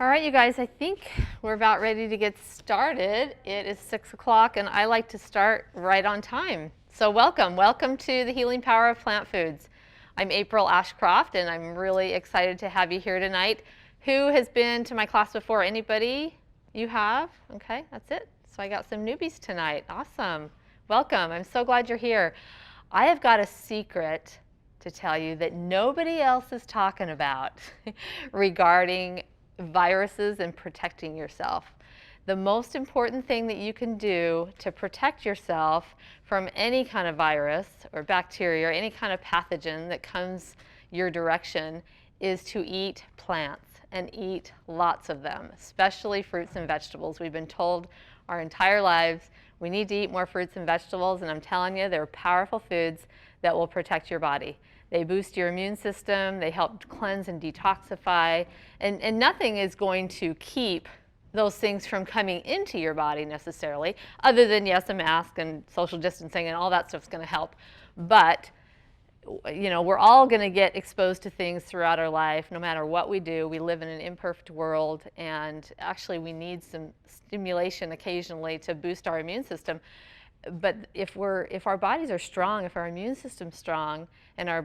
All right, you guys, I think we're about ready to get started. It is 6 o'clock and I like to start right on time. So welcome to the healing power of plant foods. I'm April Ashcroft and I'm really excited to have you here tonight. Who has been to my class before? Anybody? You have? Okay, that's it. So I got some newbies tonight. Awesome. Welcome. I'm so glad you're here. I have got a secret to tell you that nobody else is talking about regarding viruses and protecting yourself. The most important thing that you can do to protect yourself from any kind of virus or bacteria or any kind of pathogen that comes your direction is to eat plants and eat lots of them, especially fruits and vegetables. We've been told our entire lives we need to eat more fruits and vegetables, and I'm telling you, they're powerful foods that will protect your body. They boost your immune system, they help cleanse and detoxify, and nothing is going to keep those things from coming into your body necessarily, other than, yes, a mask and social distancing and all that stuff's going to help. But you know, we're all going to get exposed to things throughout our life, no matter what we do. We live in an imperfect world, and actually we need some stimulation occasionally to boost our immune system. But if our bodies are strong, if our immune system's strong, and our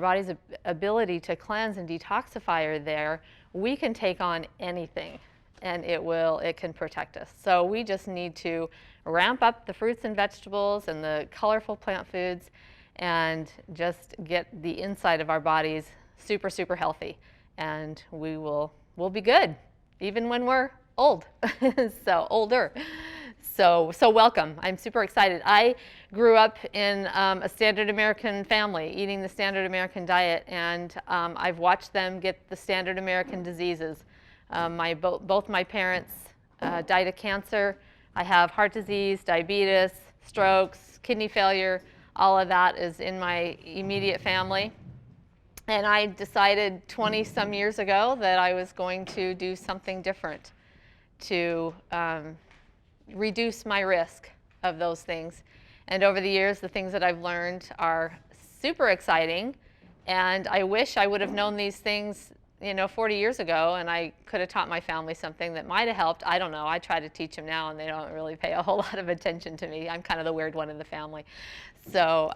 body's ability to cleanse and detoxify are there, we can take on anything, and it can protect us. So we just need to ramp up the fruits and vegetables and the colorful plant foods, and just get the inside of our bodies super, super healthy, and we'll be good, even when we're old, so older. So welcome. I'm super excited. I grew up in a standard American family, eating the standard American diet, and I've watched them get the standard American diseases. Both my parents died of cancer. I have heart disease, diabetes, strokes, kidney failure. All of that is in my immediate family. And I decided 20-some years ago that I was going to do something different to reduce my risk of those things. And over the years, the things that I've learned are super exciting. And I wish I would have known these things 40 years ago, and I could have taught my family something that might have helped. I don't know. I try to teach them now, and they don't really pay a whole lot of attention to me. I'm kind of the weird one in the family. So,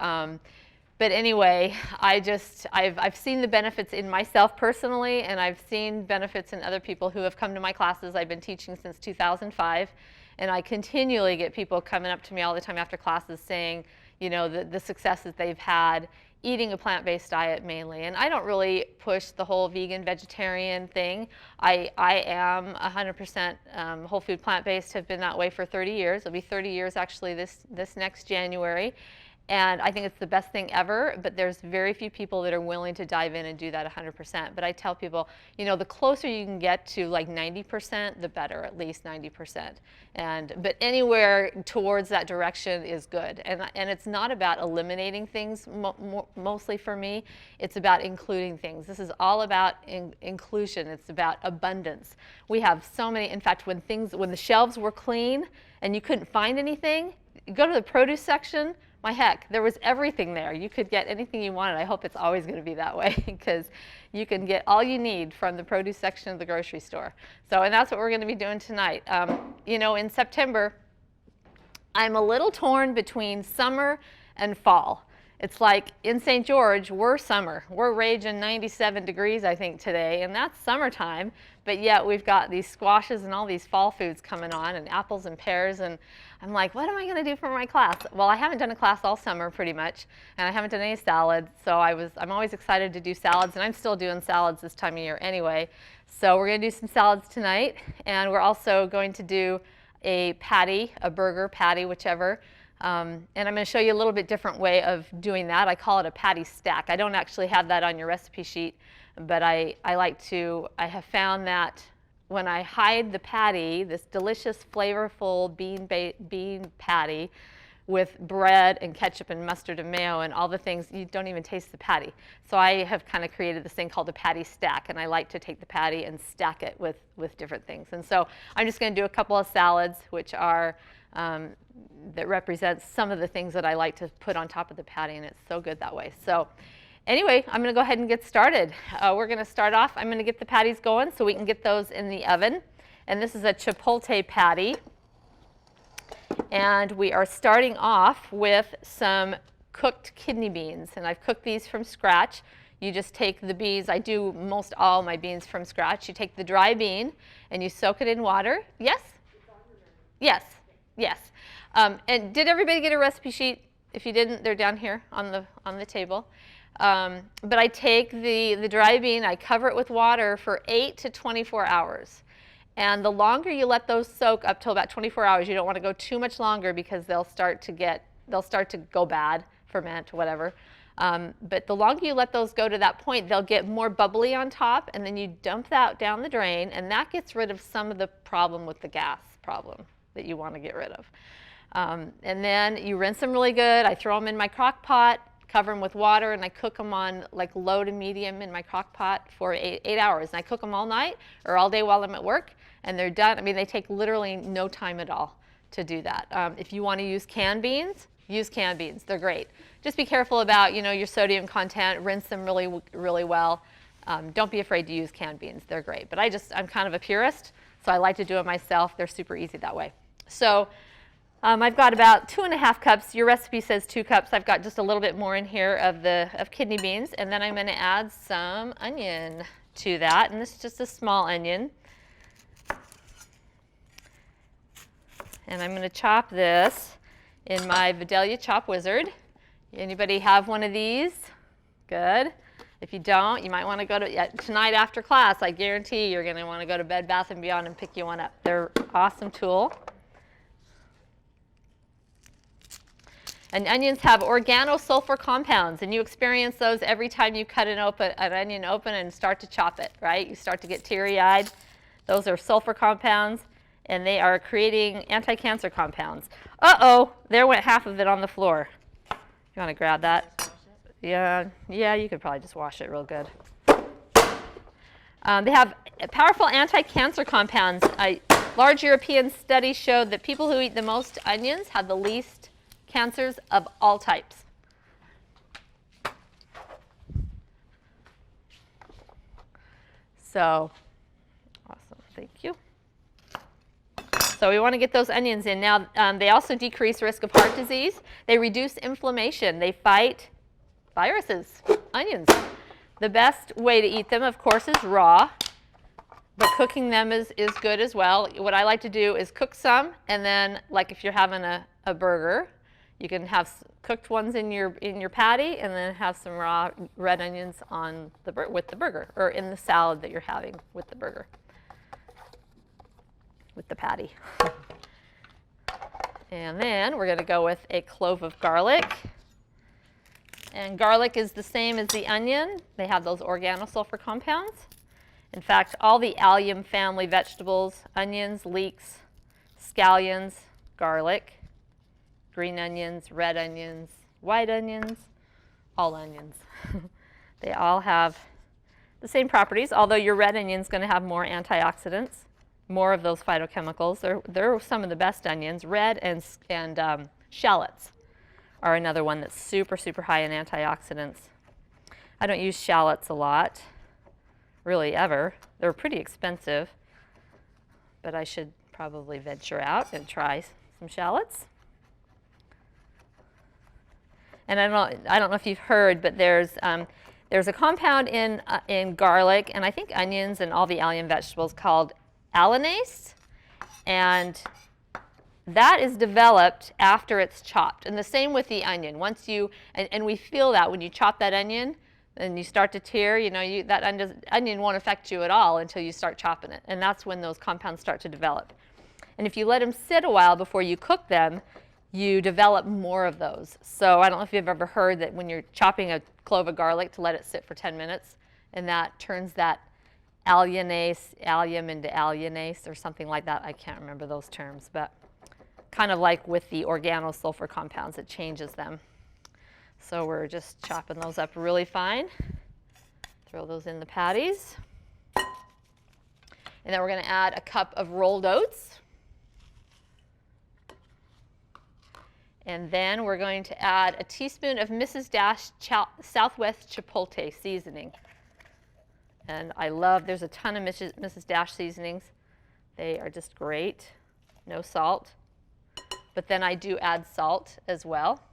but anyway, I've seen the benefits in myself personally, and I've seen benefits in other people who have come to my classes. I've been teaching since 2005, and I continually get people coming up to me all the time after classes saying, the success that they've had eating a plant-based diet mainly. And I don't really push the whole vegan vegetarian thing. I am 100% whole food plant-based, have been that way for 30 years. It'll be 30 years actually this next January. And I think it's the best thing ever, but there's very few people that are willing to dive in and do that 100%. But I tell people, the closer you can get to like 90%, the better, at least 90%. But anywhere towards that direction is good. And it's not about eliminating things mostly for me. It's about including things. This is all about inclusion. It's about abundance. We have so many, in fact, when the shelves were clean and you couldn't find anything, you go to the produce section, my heck, there was everything there. You could get anything you wanted. I hope it's always going to be that way, because you can get all you need from the produce section of the grocery store. So, and that's what we're going to be doing tonight. In September, I'm a little torn between summer and fall. It's like in St. George, we're summer. We're raging 97 degrees, I think, today, and that's summertime. But yet we've got these squashes and all these fall foods coming on, and apples and pears, and I'm like, what am I going to do for my class? Well, I haven't done a class all summer pretty much, and I haven't done any salads, so I'm always excited to do salads, and I'm still doing salads this time of year anyway. So we're going to do some salads tonight, and we're also going to do a patty, a burger patty, whichever. And I'm going to show you a little bit different way of doing that. I call it a patty stack. I don't actually have that on your recipe sheet, but I have found that when I hide the patty, this delicious, flavorful bean patty with bread and ketchup and mustard and mayo and all the things, you don't even taste the patty. So I have kind of created this thing called a patty stack, and I like to take the patty and stack it with different things. And so I'm just going to do a couple of salads, which are that represents some of the things that I like to put on top of the patty, and it's so good that way. So Anyway, I'm going to go ahead and get started. We're going to start off. I'm going to get the patties going so we can get those in the oven. And this is a Chipotle patty. And we are starting off with some cooked kidney beans. And I've cooked these from scratch. You just take the beans. I do most all my beans from scratch. You take the dry bean and you soak it in water. Yes? Yes. Yes. And did everybody get a recipe sheet? If you didn't, they're down here on the table. But I take the dry bean, I cover it with water for 8 to 24 hours. And the longer you let those soak, up till about 24 hours, you don't want to go too much longer because they'll start to go bad, ferment, whatever. But the longer you let those go to that point, they'll get more bubbly on top, and then you dump that down the drain, and that gets rid of some of the problem with the gas problem that you want to get rid of. And then you rinse them really good. I throw them in my crock pot, cover them with water, and I cook them on like low to medium in my crock pot for 8 hours. And I cook them all night or all day while I'm at work, and they're done. I mean, they take literally no time at all to do that. If you want to use canned beans, use canned beans. They're great. Just be careful about, your sodium content. Rinse them really, really well. Don't be afraid to use canned beans. They're great. But I'm kind of a purist, so I like to do it myself. They're super easy that way. So I've got about 2½ cups. Your recipe says 2 cups. I've got just a little bit more in here of kidney beans. And then I'm going to add some onion to that. And this is just a small onion. And I'm going to chop this in my Vidalia Chop Wizard. Anybody have one of these? Good. If you don't, you might want to go to, tonight after class, I guarantee you're going to want to go to Bed Bath & Beyond and pick you one up. They're an awesome tool. And onions have organosulfur compounds, and you experience those every time you cut an onion open and start to chop it, right? You start to get teary-eyed. Those are sulfur compounds, and they are creating anti-cancer compounds. Uh-oh, there went half of it on the floor. You want to grab that? Yeah, you could probably just wash it real good. They have powerful anti-cancer compounds. Large European studies showed that people who eat the most onions have the least cancers of all types. So, awesome, thank you. So we want to get those onions in. Now, they also decrease risk of heart disease. They reduce inflammation. They fight viruses, onions. The best way to eat them, of course, is raw, but cooking them is good as well. What I like to do is cook some, and then, like if you're having a burger, you can have cooked ones in your patty, and then have some raw red onions on with the burger, or in the salad that you're having with the burger, with the patty. And then we're going to go with a clove of garlic. And garlic is the same as the onion. They have those organosulfur compounds. In fact, all the allium family vegetables, onions, leeks, scallions, garlic, green onions, red onions, white onions, all onions. They all have the same properties, although your red onion is going to have more antioxidants, more of those phytochemicals. They're some of the best onions. Red and shallots are another one that's super, super high in antioxidants. I don't use shallots a lot, really ever. They're pretty expensive, but I should probably venture out and try some shallots. And I don't know if you've heard, but there's a compound in garlic, and I think onions and all the allium vegetables, called allanase, and that is developed after it's chopped. And the same with the onion. Once you, and we feel that when you chop that onion and you start to tear, that onion won't affect you at all until you start chopping it. And that's when those compounds start to develop. And if you let them sit a while before you cook them, you develop more of those. So I don't know if you've ever heard that when you're chopping a clove of garlic, to let it sit for 10 minutes, and that turns that allium into allianase or something like that. I can't remember those terms, but kind of like with the organosulfur compounds, it changes them. So we're just chopping those up really fine. Throw those in the patties. And then we're going to add a cup of rolled oats. And then we're going to add a teaspoon of Mrs. Dash Southwest Chipotle seasoning. And I love, there's a ton of Mrs. Dash seasonings. They are just great. No salt. But then I do add salt as well.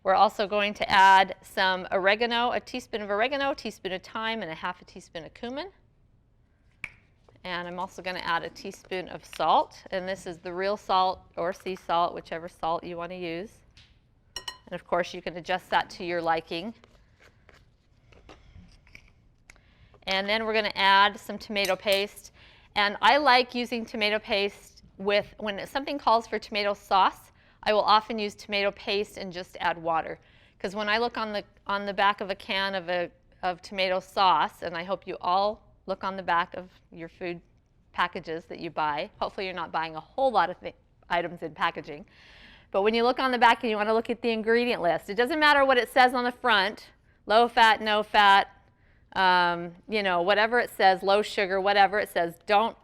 We're also going to add some oregano, a teaspoon of oregano, a teaspoon of thyme, and a half a teaspoon of cumin. And I'm also going to add a teaspoon of salt. And this is the real salt or sea salt, whichever salt you want to use. And of course, you can adjust that to your liking. And then we're going to add some tomato paste. And I like using tomato paste with, when something calls for tomato sauce, I will often use tomato paste and just add water. Because when I look on the back of a can of tomato sauce, and I hope you all look on the back of your food packages that you buy. Hopefully you're not buying a whole lot of items in packaging. But when you look on the back and you want to look at the ingredient list, it doesn't matter what it says on the front, low fat, no fat, you know, whatever it says, low sugar, whatever it says, don't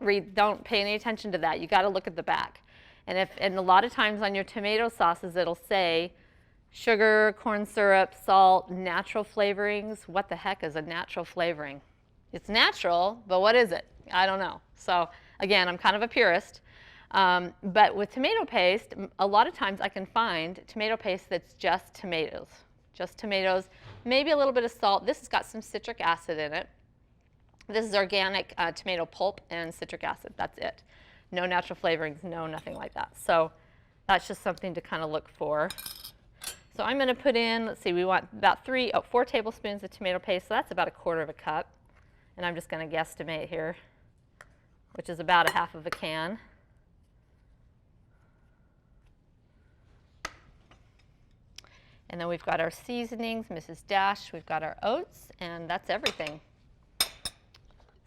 pay any attention to that. You got to look at the back. And a lot of times on your tomato sauces, it'll say sugar, corn syrup, salt, natural flavorings. What the heck is a natural flavoring? It's natural, but what is it? I don't know. So again, I'm kind of a purist. But with tomato paste, a lot of times I can find tomato paste that's just tomatoes. Just tomatoes, maybe a little bit of salt. This has got some citric acid in it. This is organic tomato pulp and citric acid. That's it. No natural flavorings, no nothing like that. So that's just something to kind of look for. So I'm going to put in, let's see, we want about 4 tablespoons of tomato paste. So that's about 1/4 cup. And I'm just going to guesstimate here, which is about 1/2 can. And then we've got our seasonings, Mrs. Dash, we've got our oats, and that's everything.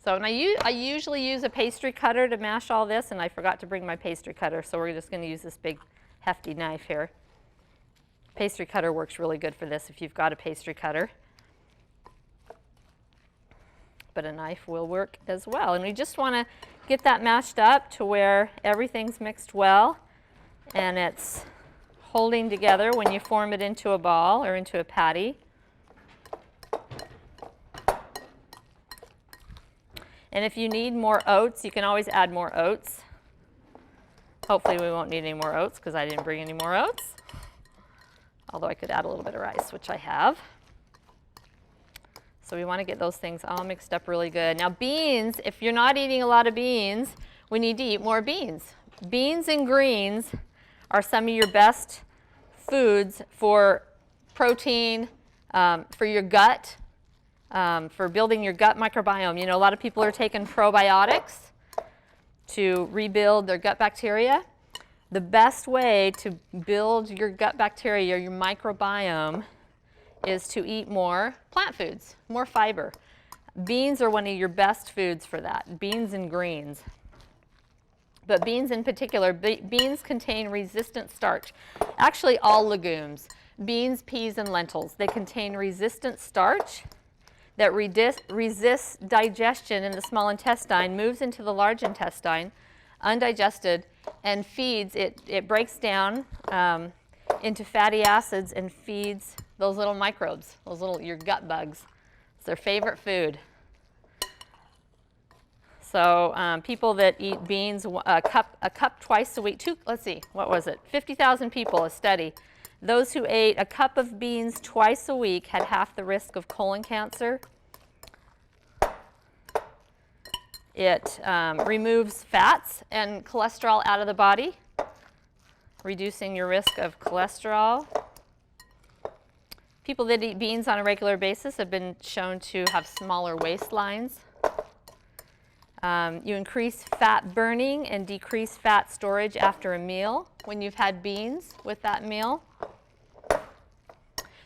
So and I usually use a pastry cutter to mash all this, and I forgot to bring my pastry cutter, so we're just going to use this big hefty knife here. Pastry cutter works really good for this if you've got a pastry cutter. But a knife will work as well. And we just want to get that mashed up to where everything's mixed well, and it's holding together when you form it into a ball or into a patty. And if you need more oats, you can always add more oats. Hopefully we won't need any more oats because I didn't bring any more oats. Although I could add a little bit of rice, which I have. So we want to get those things all mixed up really good. Now beans, if you're not eating a lot of beans, we need to eat more beans. Beans and greens are some of your best foods for protein, for your gut, for building your gut microbiome. You know, a lot of people are taking probiotics to rebuild their gut bacteria. The best way to build your gut bacteria, your microbiome, is to eat more plant foods, more fiber. Beans are one of your best foods for that, beans and greens. But beans in particular, beans contain resistant starch. Actually, all legumes, beans, peas, and lentils, they contain resistant starch that resists digestion in the small intestine, moves into the large intestine, undigested, and feeds, it breaks down into fatty acids and feeds those little microbes, your gut bugs. It's their favorite food. So people that eat beans, a cup twice a week, let's see, what was it? 50,000 people, a study. Those who ate a cup of beans twice a week had half the risk of colon cancer. It removes fats and cholesterol out of the body, reducing your risk of cholesterol. People that eat beans on a regular basis have been shown to have smaller waistlines. You increase fat burning and decrease fat storage after a meal when you've had beans with that meal.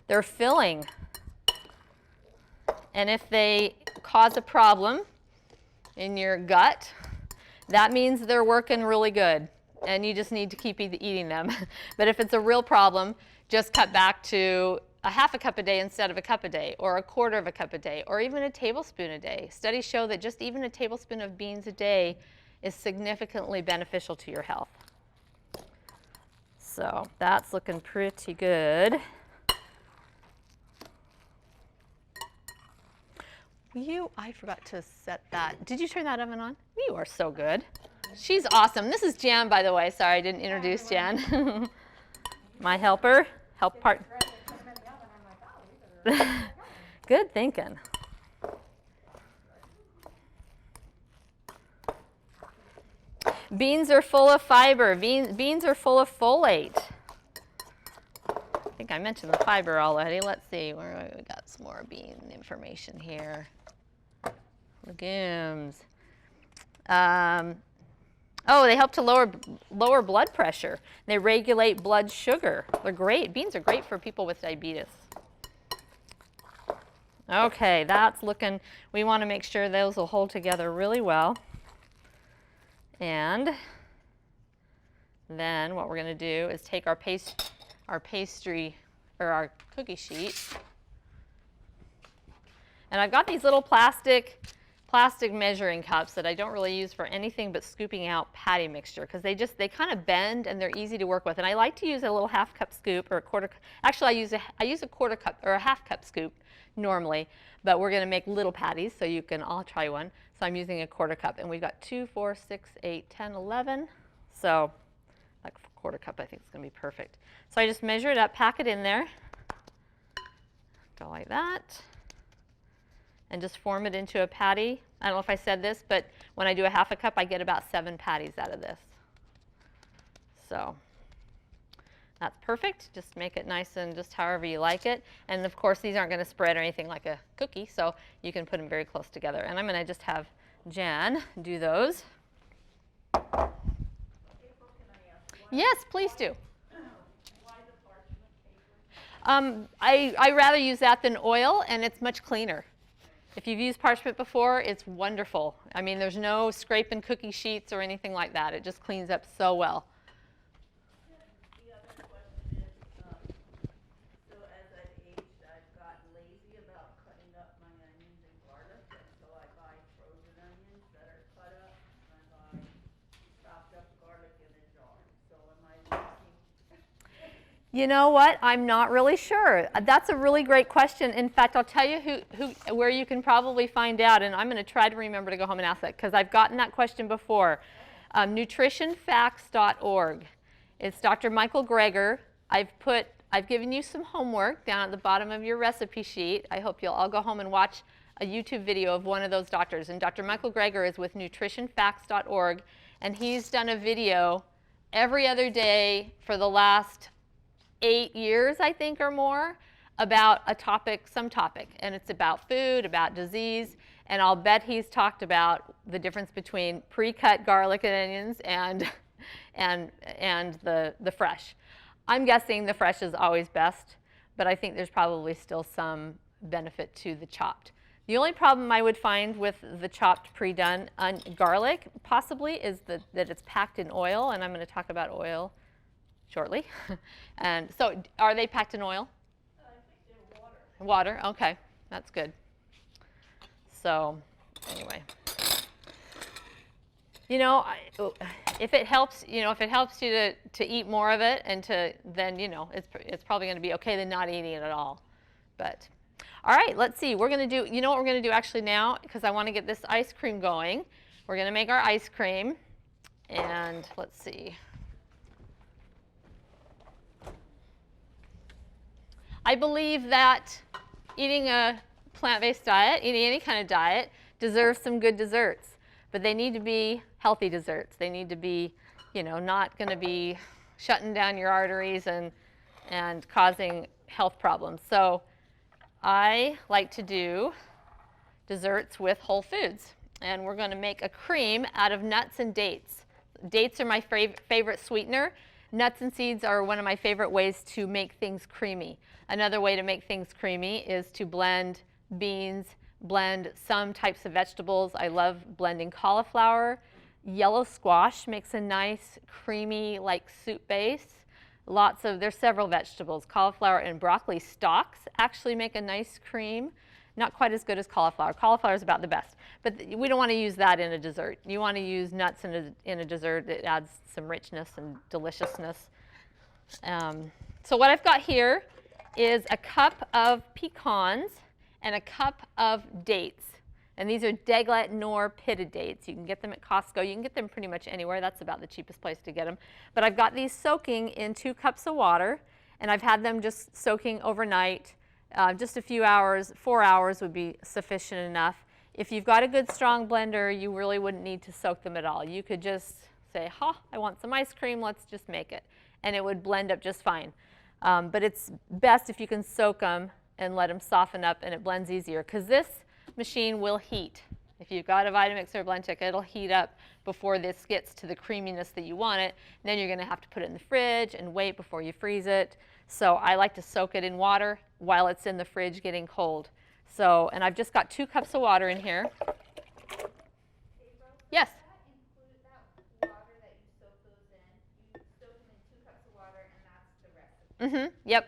They're filling. And if they cause a problem in your gut, that means they're working really good and you just need to keep eating them. But if it's a real problem, just cut back to a 1/2 cup a day instead of a cup a day, or a 1/4 cup a day, or even a tablespoon a day. Studies show that just even a tablespoon of beans a day is significantly beneficial to your health. So that's looking pretty good. I forgot to set that. Did you turn that oven on? You are so good. She's awesome. This is Jan, by the way. Sorry, I didn't introduce Jan. My helper. Help part. Good thinking. Beans are full of fiber. Beans are full of folate. I think I mentioned the fiber already. Let's see. We got some more bean information here. Legumes. Oh, they help to lower blood pressure. They regulate blood sugar. They're great. Beans are great for people with diabetes. Okay, that's looking, we want to make sure those will hold together really well. And then what we're going to do is take our pastry or our cookie sheet. And I've got these little plastic measuring cups that I don't really use for anything but scooping out patty mixture, because they kind of bend and they're easy to work with. And I like to use a little half-cup scoop or a quarter. Actually, I use a quarter cup or a half-cup scoop normally, but we're going to make little patties, so you can all try one. So I'm using a quarter cup, and we've got 2, 4, 6, 8, 10, 11. So like a quarter cup, I think is going to be perfect. So I just measure it up, pack it in there, go like that. And just form it into a patty. I don't know if I said this, but when I do a half a cup, I get about 7 patties out of this. So that's perfect. Just make it nice and just however you like it. And of course, these aren't going to spread or anything like a cookie, so you can put them very close together. And I'm going to just have Jan do those. Yes, please do. I rather use that than oil, and it's much cleaner. If you've used parchment before, it's wonderful. I mean, there's no scraping cookie sheets or anything like that. It just cleans up so well. The other question is, so as I've aged, I've gotten lazy about cutting up my onions and garlic, and so I buy frozen onions that are cut up, and I buy chopped up garlic in a jar. So am I losing? You know what? I'm not really sure. That's a really great question. In fact, I'll tell you where you can probably find out, and I'm going to try to remember to go home and ask that, because I've gotten that question before. Nutritionfacts.org. It's Dr. Michael Greger. I've given you some homework down at the bottom of your recipe sheet. I hope you'll all go home and watch a YouTube video of one of those doctors. And Dr. Michael Greger is with nutritionfacts.org, and he's done a video every other day for the last 8 years, I think, or more, about a topic, some topic. And it's about food, about disease, and I'll bet he's talked about the difference between pre-cut garlic and onions and the fresh. I'm guessing the fresh is always best, but I think there's probably still some benefit to the chopped. The only problem I would find with the chopped pre-done garlic possibly is that it's packed in oil, and I'm going to talk about oil shortly. And so are they packed in oil? I think they're water. Water, okay, that's good. So anyway, you know, if it helps you to eat more of it, and then it's probably going to be okay than not eating it at all. But all right, let's see. We're going to do, you know what we're going to do actually now, because I want to get this ice cream going. We're going to make our ice cream, and let's see. I believe that eating a plant-based diet, eating any kind of diet, deserves some good desserts. But they need to be healthy desserts. They need to be, not going to be shutting down your arteries and causing health problems. So I like to do desserts with whole foods. And we're going to make a cream out of nuts and dates. Dates are my favorite sweetener. Nuts and seeds are one of my favorite ways to make things creamy. Another way to make things creamy is to blend beans, blend some types of vegetables. I love blending cauliflower. Yellow squash makes a nice creamy like soup base. There's several vegetables. Cauliflower and broccoli stalks actually make a nice cream. Not quite as good as cauliflower. Cauliflower is about the best. But we don't want to use that in a dessert. You want to use nuts in a dessert that adds some richness and deliciousness. So what I've got here is a cup of pecans and a cup of dates. And these are Deglet nor pitted dates. You can get them at Costco. You can get them pretty much anywhere. That's about the cheapest place to get them. But I've got these soaking in 2 cups of water, and I've had them just soaking overnight. Just a few hours, 4 hours would be sufficient enough. If you've got a good strong blender, you really wouldn't need to soak them at all. You could just say, I want some ice cream, let's just make it. And it would blend up just fine. But it's best if you can soak them and let them soften up, and it blends easier, because this machine will heat. If you've got a Vitamix or a Blendtec, it'll heat up before this gets to the creaminess that you want it. And then you're going to have to put it in the fridge and wait before you freeze it. So I like to soak it in water while it's in the fridge getting cold. So, and I've just got 2 cups of water in here. Yes? Does that include that water that you soak those in? You soak them in 2 cups of water, and that's the recipe. Yep.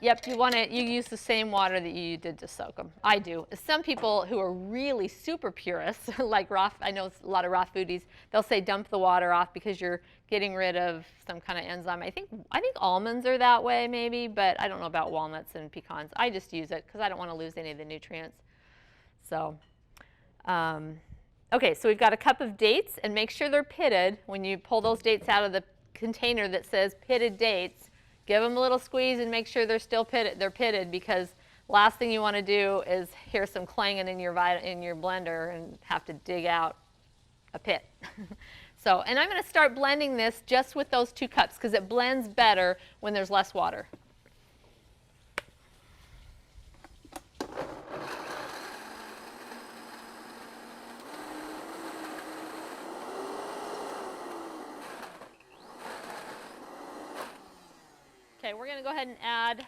Yep, you use the same water that you did to soak them. I do. Some people who are really super purists, like raw, I know a lot of raw foodies, they'll say dump the water off because you're getting rid of some kind of enzyme. I think almonds are that way maybe, but I don't know about walnuts and pecans. I just use it because I don't want to lose any of the nutrients. So, okay, so we've got a cup of dates, and make sure they're pitted. When you pull those dates out of the container that says pitted dates, give them a little squeeze and make sure they're still pitted. They're pitted, because last thing you want to do is hear some clanging in your blender and have to dig out a pit. So, and I'm going to start blending this just with those 2 cups because it blends better when there's less water. Okay, we're going to go ahead and add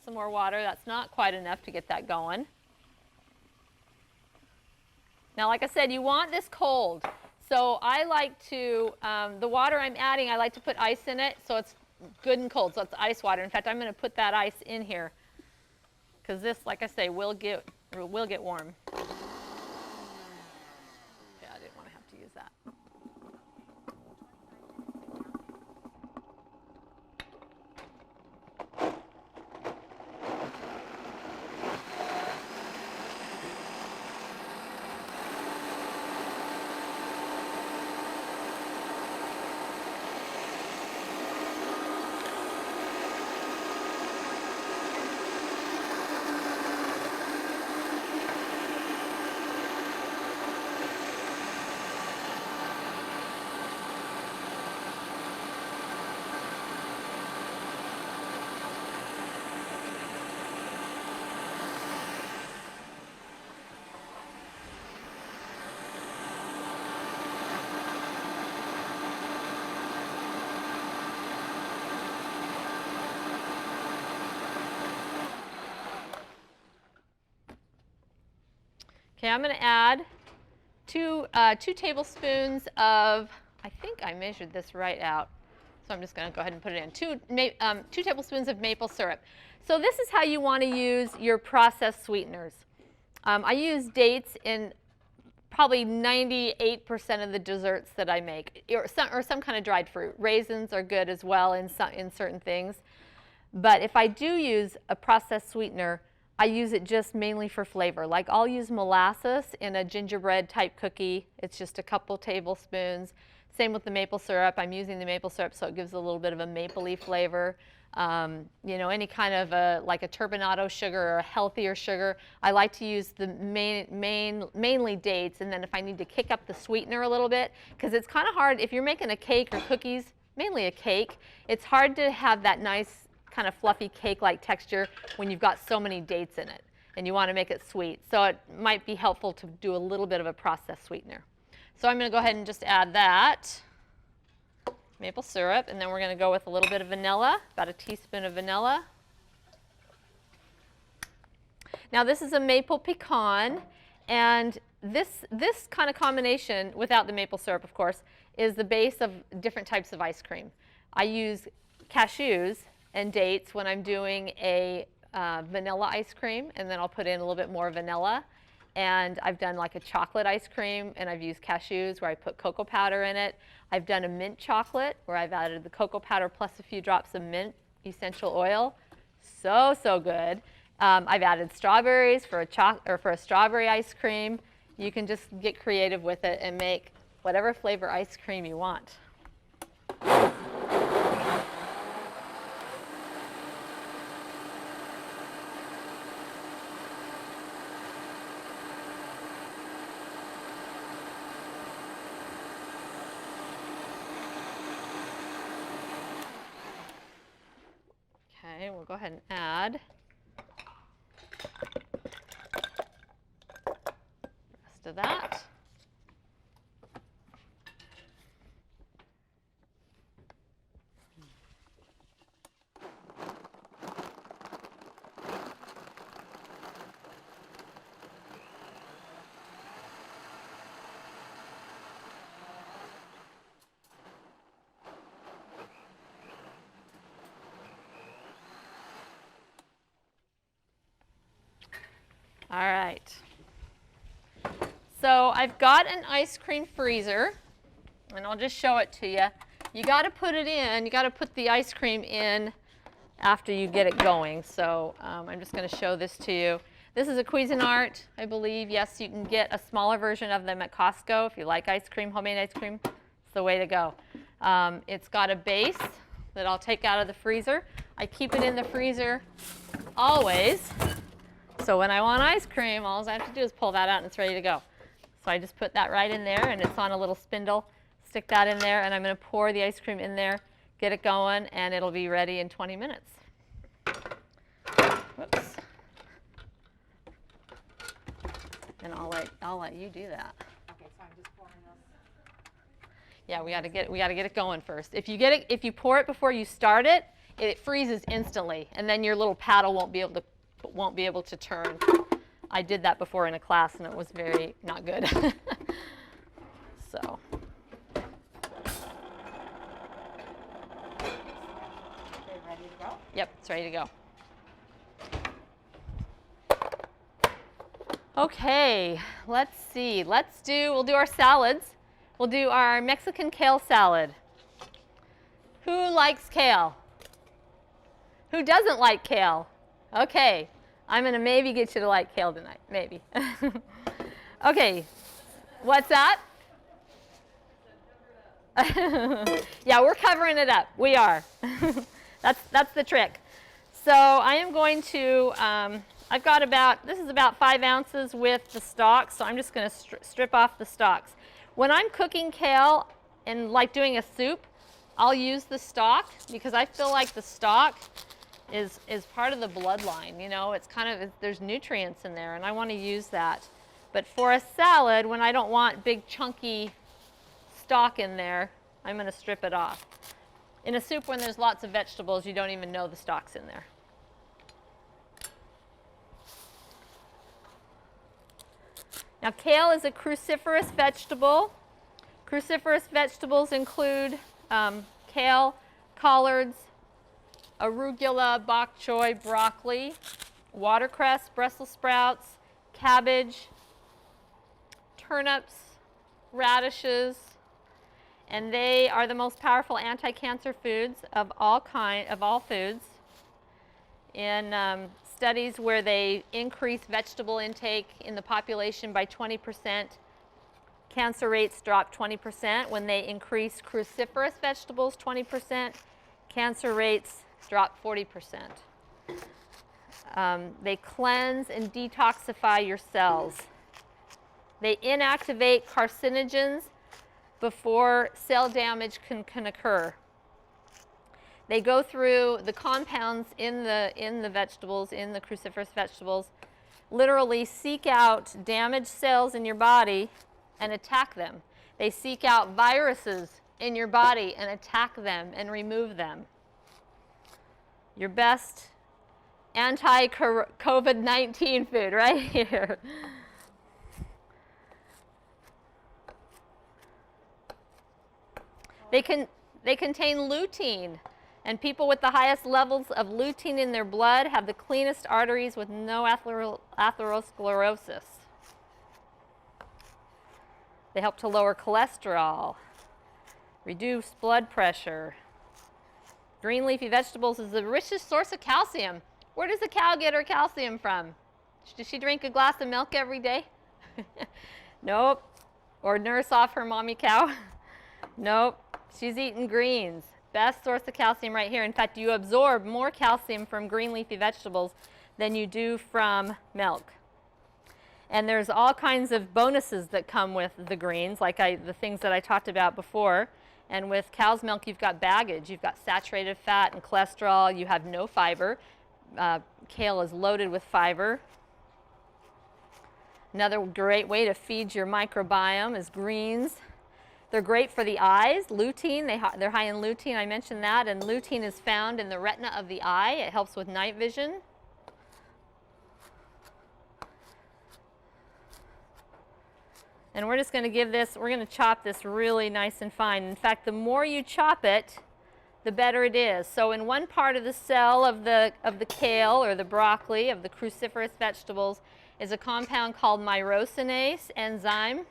some more water. That's not quite enough to get that going. Now, like I said, you want this cold. So I like to, the water I'm adding, I like to put ice in it so it's good and cold. So it's ice water. In fact, I'm going to put that ice in here because this, like I say, will get warm. Yeah, I didn't want to have to use that. Okay, I'm going to add two tablespoons of, I think I measured this right out, so I'm just going to go ahead and put it in, 2 tablespoons of maple syrup. So this is how you want to use your processed sweeteners. I use dates in probably 98% of the desserts that I make, or some kind of dried fruit. Raisins are good as well in certain things. But if I do use a processed sweetener, I use it just mainly for flavor. Like I'll use molasses in a gingerbread type cookie. It's just a couple tablespoons. Same with the maple syrup. I'm using the maple syrup so it gives a little bit of a mapley flavor. You know, any kind of like a turbinado sugar or a healthier sugar. I like to use the mainly dates, and then if I need to kick up the sweetener a little bit, because it's kind of hard if you're making a cake or cookies, mainly a cake, it's hard to have that nice kind of fluffy cake-like texture when you've got so many dates in it and you want to make it sweet. So it might be helpful to do a little bit of a processed sweetener. So I'm going to go ahead and just add that maple syrup, and then we're going to go with a little bit of vanilla, about a teaspoon of vanilla. Now this is a maple pecan, and this kind of combination, without the maple syrup of course, is the base of different types of ice cream. I use cashews and dates when I'm doing a vanilla ice cream, and then I'll put in a little bit more vanilla. And I've done like a chocolate ice cream, and I've used cashews where I put cocoa powder in it. I've done a mint chocolate where I've added the cocoa powder plus a few drops of mint essential oil. So, so good. I've added strawberries for a strawberry ice cream. You can just get creative with it and make whatever flavor ice cream you want. Okay, we'll go ahead and add the rest of that. All right. So I've got an ice cream freezer, and I'll just show it to you. You got to put it in. You got to put the ice cream in after you get it going. So I'm just going to show this to you. This is a Cuisinart, I believe. Yes, you can get a smaller version of them at Costco if you like ice cream, homemade ice cream. It's the way to go. It's got a base that I'll take out of the freezer. I keep it in the freezer always. So when I want ice cream, all I have to do is pull that out and it's ready to go. So I just put that right in there, and it's on a little spindle. Stick that in there, and I'm going to pour the ice cream in there, get it going, and it'll be ready in 20 minutes. Whoops. And I'll let you do that. Okay, so I'm just pouring this. Yeah, we got to get it going first. If you pour it before you start it, it freezes instantly, and then your little paddle won't be able to turn. I did that before in a class, and it was very not good. So. Okay, ready to go? Yep, it's ready to go. Okay, let's see. We'll do our salads. We'll do our Mexican kale salad. Who likes kale? Who doesn't like kale? Okay, I'm going to maybe get you to like kale tonight, maybe. Okay, what's that? Yeah, we're covering it up. We are. That's the trick. So I am going to, I've got this is about 5 ounces with the stalks, so I'm just going to strip off the stalks. When I'm cooking kale and like doing a soup, I'll use the stalk because I feel like the stalk is part of the bloodline. You know, it's there's nutrients in there, and I want to use that. But for a salad, when I don't want big chunky stalk in there, I'm going to strip it off. In a soup, when there's lots of vegetables, you don't even know the stalk's in there. Now, kale is a cruciferous vegetable. Cruciferous vegetables include kale, collards, arugula, bok choy, broccoli, watercress, Brussels sprouts, cabbage, turnips, radishes, and they are the most powerful anti-cancer foods of all foods. In studies where they increase vegetable intake in the population by 20%, cancer rates drop 20%. When they increase cruciferous vegetables 20%, cancer rates drop 40%. They cleanse and detoxify your cells. They inactivate carcinogens before cell damage can occur. They go through the compounds in the vegetables, in the cruciferous vegetables, literally seek out damaged cells in your body and attack them. They seek out viruses in your body and attack them and remove them. Your best anti-COVID-19 food right here. They contain lutein, and people with the highest levels of lutein in their blood have the cleanest arteries with no atherosclerosis. They help to lower cholesterol, reduce blood pressure. Green leafy vegetables is the richest source of calcium. Where does the cow get her calcium from? Does she drink a glass of milk every day? Nope. Or nurse off her mommy cow? Nope. She's eating greens. Best source of calcium right here. In fact, you absorb more calcium from green leafy vegetables than you do from milk. And there's all kinds of bonuses that come with the greens, like the things that I talked about before. And with cow's milk, you've got baggage. You've got saturated fat and cholesterol. You have no fiber. Kale is loaded with fiber. Another great way to feed your microbiome is greens. They're great for the eyes. Lutein, they're high in lutein. I mentioned that. And lutein is found in the retina of the eye. It helps with night vision. And we're just going to we're going to chop this really nice and fine. In fact, the more you chop it, the better it is. So in one part of the cell of the kale or the broccoli, of the cruciferous vegetables, is a compound called myrosinase enzyme.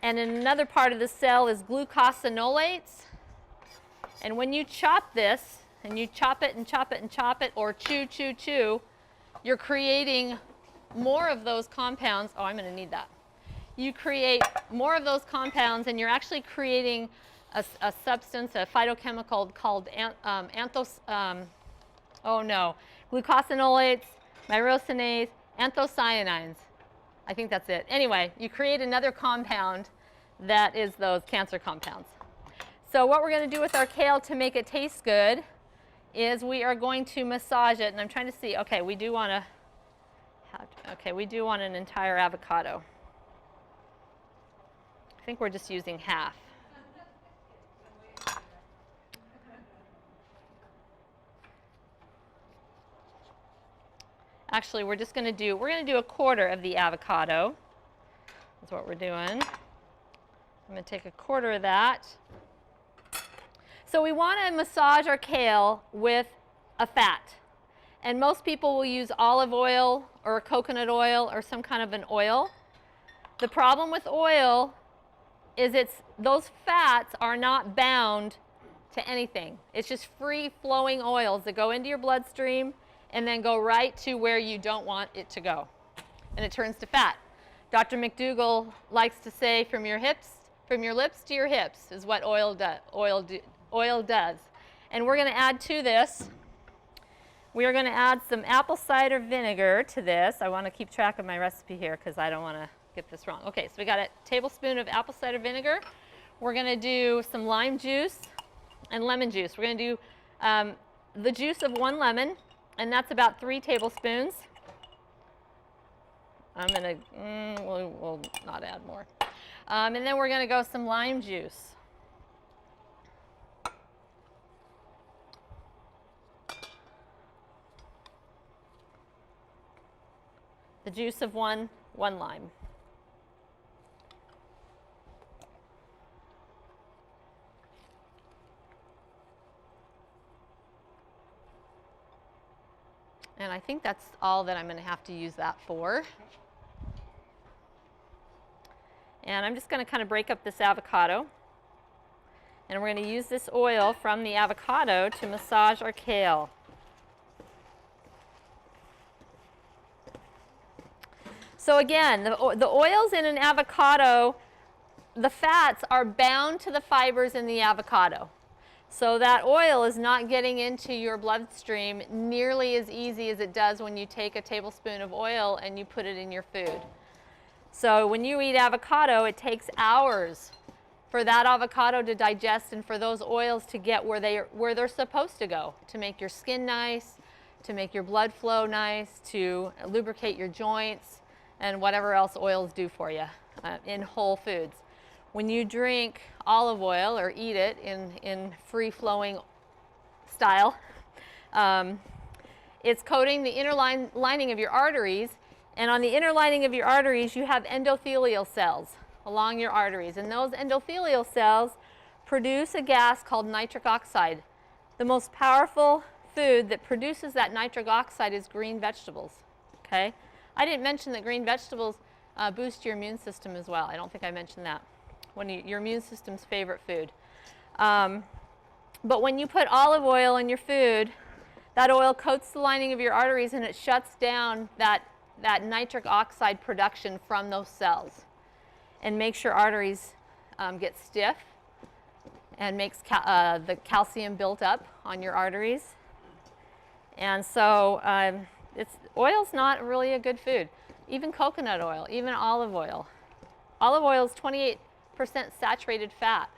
And in another part of the cell is glucosinolates. And when you chop this, and you chop it and chop it and chop it, or chew, chew, chew, you're creating more of those compounds. Oh, I'm going to need that. You create more of those compounds, and you're actually creating a substance, a phytochemical called glucosinolates, myrosinase, anthocyanins. I think that's it. Anyway, you create another compound that is those cancer compounds. So what we're going to do with our kale to make it taste good is we are going to massage it. And I'm trying to see, okay, we do want an entire avocado. I think we're just using half. Actually, we're going to do a quarter of the avocado. That's what we're doing. I'm going to take a quarter of that. So we want to massage our kale with a fat. And most people will use olive oil or coconut oil or some kind of an oil. The problem with oil is those fats are not bound to anything. It's just free-flowing oils that go into your bloodstream and then go right to where you don't want it to go. And it turns to fat. Dr. McDougall likes to say from your lips to your hips is what oil does. And we're going to add to this, we are going to add some apple cider vinegar to this. I want to keep track of my recipe here because I don't want to get this wrong. Okay, so we got a tablespoon of apple cider vinegar. We're going to do some lime juice and lemon juice. We're going to do the juice of 1 lemon, and that's about 3 tablespoons. I'm going to, we'll not add more. And then we're going to go some lime juice. The juice of one lime. And I think that's all that I'm going to have to use that for. And I'm just going to kind of break up this avocado. And we're going to use this oil from the avocado to massage our kale. So again, the oils in an avocado, the fats are bound to the fibers in the avocado. So that oil is not getting into your bloodstream nearly as easy as it does when you take a tablespoon of oil and you put it in your food. So when you eat avocado, it takes hours for that avocado to digest and for those oils to get where they're supposed to go, to make your skin nice, to make your blood flow nice, to lubricate your joints, and whatever else oils do for you in whole foods. When you drink olive oil or eat it in free-flowing style, it's coating the inner lining of your arteries, and on the inner lining of your arteries you have endothelial cells along your arteries, and those endothelial cells produce a gas called nitric oxide. The most powerful food that produces that nitric oxide is green vegetables. Okay? I didn't mention that green vegetables boost your immune system as well. I don't think I mentioned that. Your immune system's favorite food. But when you put olive oil in your food, that oil coats the lining of your arteries and it shuts down that nitric oxide production from those cells and makes your arteries get stiff and makes the calcium built up on your arteries. And so oil's not really a good food. Even coconut oil, even olive oil. Olive oil is 28% saturated fat.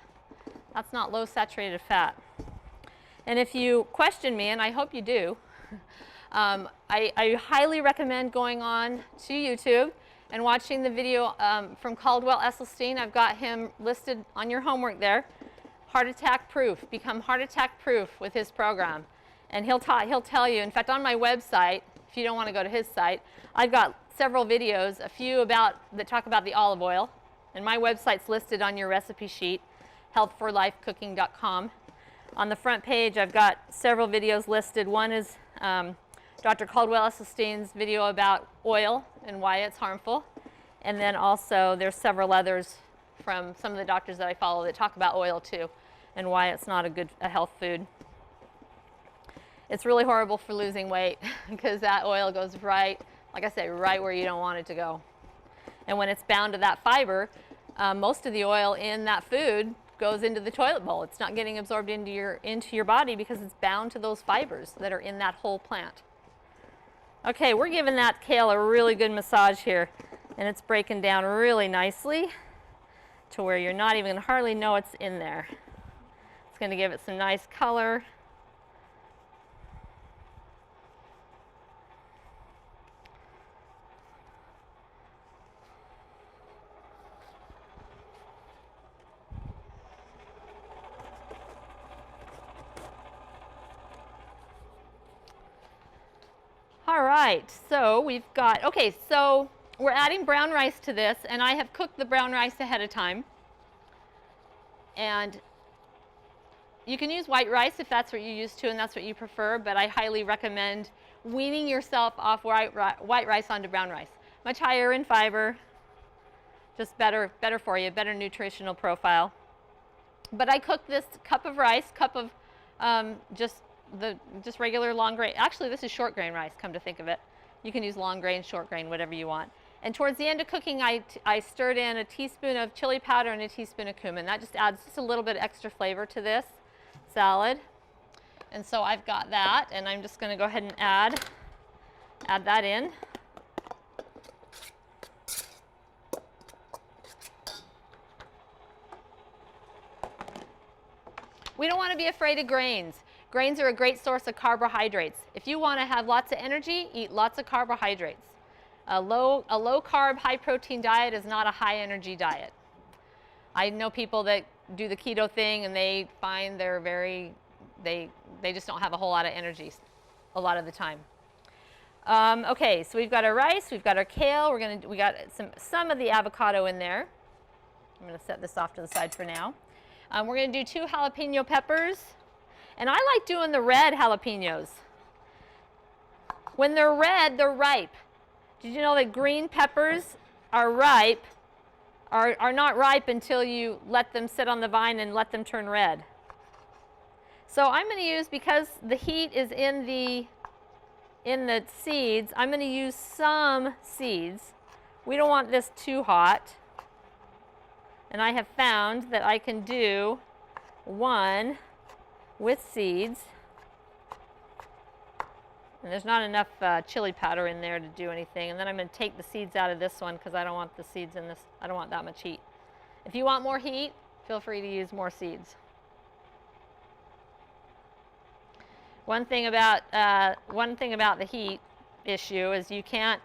That's not low saturated fat. And if you question me, and I hope you do, I highly recommend going on to YouTube and watching the video from Caldwell Esselstyn. I've got him listed on your homework there. Heart attack proof. Become heart attack proof with his program. And he'll tell you, in fact, on my website, if you don't want to go to his site, I've got several videos, a few that talk about the olive oil. And my website's listed on your recipe sheet, healthforlifecooking.com. On the front page, I've got several videos listed. One is Dr. Caldwell Esselstyn's video about oil and why it's harmful. And then also there's several others from some of the doctors that I follow that talk about oil too and why it's not a health food. It's really horrible for losing weight because that oil goes right, like I say, right where you don't want it to go. And when it's bound to that fiber, most of the oil in that food goes into the toilet bowl. It's not getting absorbed into your body because it's bound to those fibers that are in that whole plant. Okay, we're giving that kale a really good massage here, and it's breaking down really nicely to where you're not even going to hardly know it's in there. It's going to give it some nice color. All right, so we've got, okay, so we're adding brown rice to this, and I have cooked the brown rice ahead of time. And you can use white rice if that's what you're used to and that's what you prefer, but I highly recommend weaning yourself off white rice onto brown rice. Much higher in fiber, just better for you, better nutritional profile. But I cooked this cup of rice, just regular long grain. Actually, this is short grain rice, come to think of it. You can use long grain, short grain, whatever you want. And towards the end of cooking, I stirred in a teaspoon of chili powder and a teaspoon of cumin. That just adds just a little bit extra flavor to this salad. And so I've got that, and I'm just going to go ahead and add that in. We don't want to be afraid of grains. Grains are a great source of carbohydrates. If you want to have lots of energy, eat lots of carbohydrates. A low carb, high protein diet is not a high energy diet. I know people that do the keto thing and they find they just don't have a whole lot of energy a lot of the time. Okay, so we've got our rice, we've got our kale, we got some of the avocado in there. I'm going to set this off to the side for now. We're going to do 2 jalapeno peppers. And I like doing the red jalapenos. When they're red, they're ripe. Did you know that green peppers are ripe, are not ripe until you let them sit on the vine and let them turn red? So I'm going to use, because the heat is in the seeds, I'm going to use some seeds. We don't want this too hot. And I have found that I can do one with seeds. And there's not enough chili powder in there to do anything. And then I'm going to take the seeds out of this one because I don't want the seeds in this. I don't want that much heat. If you want more heat, feel free to use more seeds. One thing about the heat issue is you can't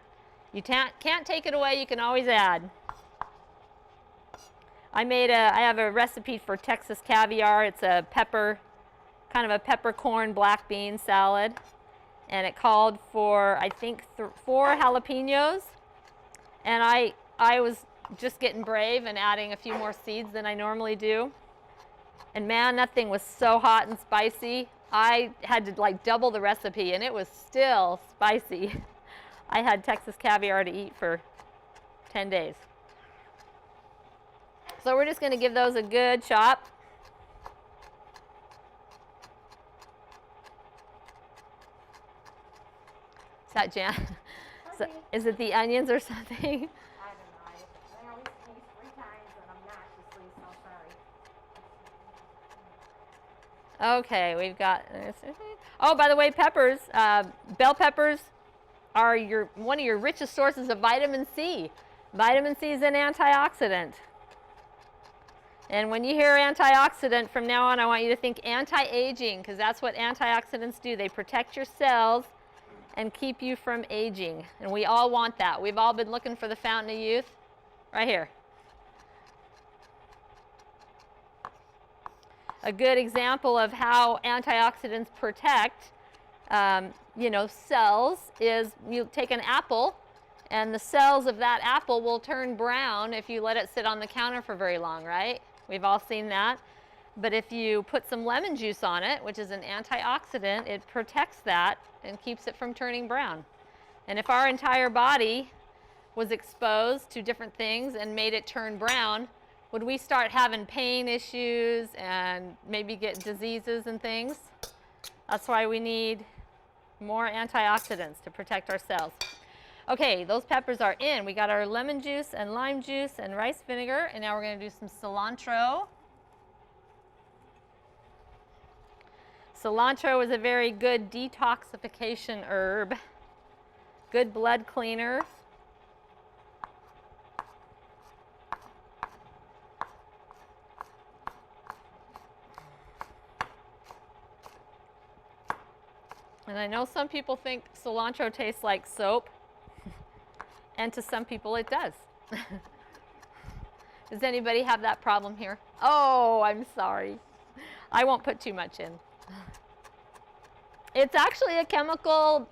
take it away. You can always add. I have a recipe for Texas caviar. It's a kind of a peppercorn black bean salad, and it called for, I think, 4 jalapenos, and I was just getting brave and adding a few more seeds than I normally do, and man, that thing was so hot and spicy. I had to like double the recipe, and it was still spicy. I had Texas caviar to eat for 10 days. So we're just going to give those a good chop. Is that Jan? Is it the onions or something? I don't know. I always sneeze 3 times and I'm nauseously so sorry. Okay, we've got. Oh, by the way, peppers. Bell peppers are one of your richest sources of vitamin C. Vitamin C is an antioxidant. And when you hear antioxidant, from now on, I want you to think anti-aging, because that's what antioxidants do. They protect your cells and keep you from aging. And we all want that. We've all been looking for the fountain of youth right here. A good example of how antioxidants protect cells is you take an apple, and the cells of that apple will turn brown if you let it sit on the counter for very long, right? We've all seen that. But if you put some lemon juice on it, which is an antioxidant, it protects that and keeps it from turning brown. And if our entire body was exposed to different things and made it turn brown, would we start having pain issues and maybe get diseases and things? That's why we need more antioxidants to protect our cells. Okay, those peppers are in. We got our lemon juice and lime juice and rice vinegar, and now we're going to do some cilantro. Cilantro is a very good detoxification herb, good blood cleaner. And I know some people think cilantro tastes like soap, and to some people it does. Does anybody have that problem here? Oh, I'm sorry. I won't put too much in. It's actually a chemical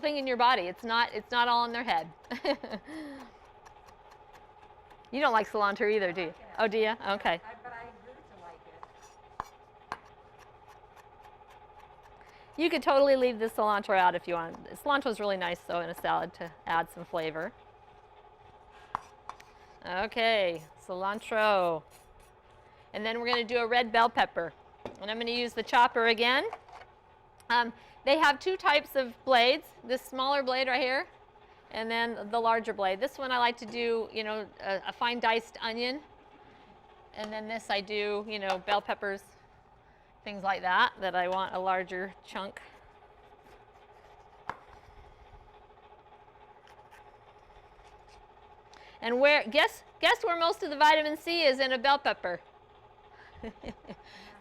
thing in your body. It's not all in their head. You don't like cilantro either, do you? Oh, do you? Okay. But I grew to like it. You could totally leave the cilantro out if you want. Cilantro is really nice, though, in a salad to add some flavor. Okay, cilantro. And then we're going to do a red bell pepper. And I'm going to use the chopper again. They have 2 types of blades. This smaller blade right here, and then the larger blade. This one I like to do, a fine diced onion. And then this I do, bell peppers, things like that I want a larger chunk. And guess where most of the vitamin C is in a bell pepper?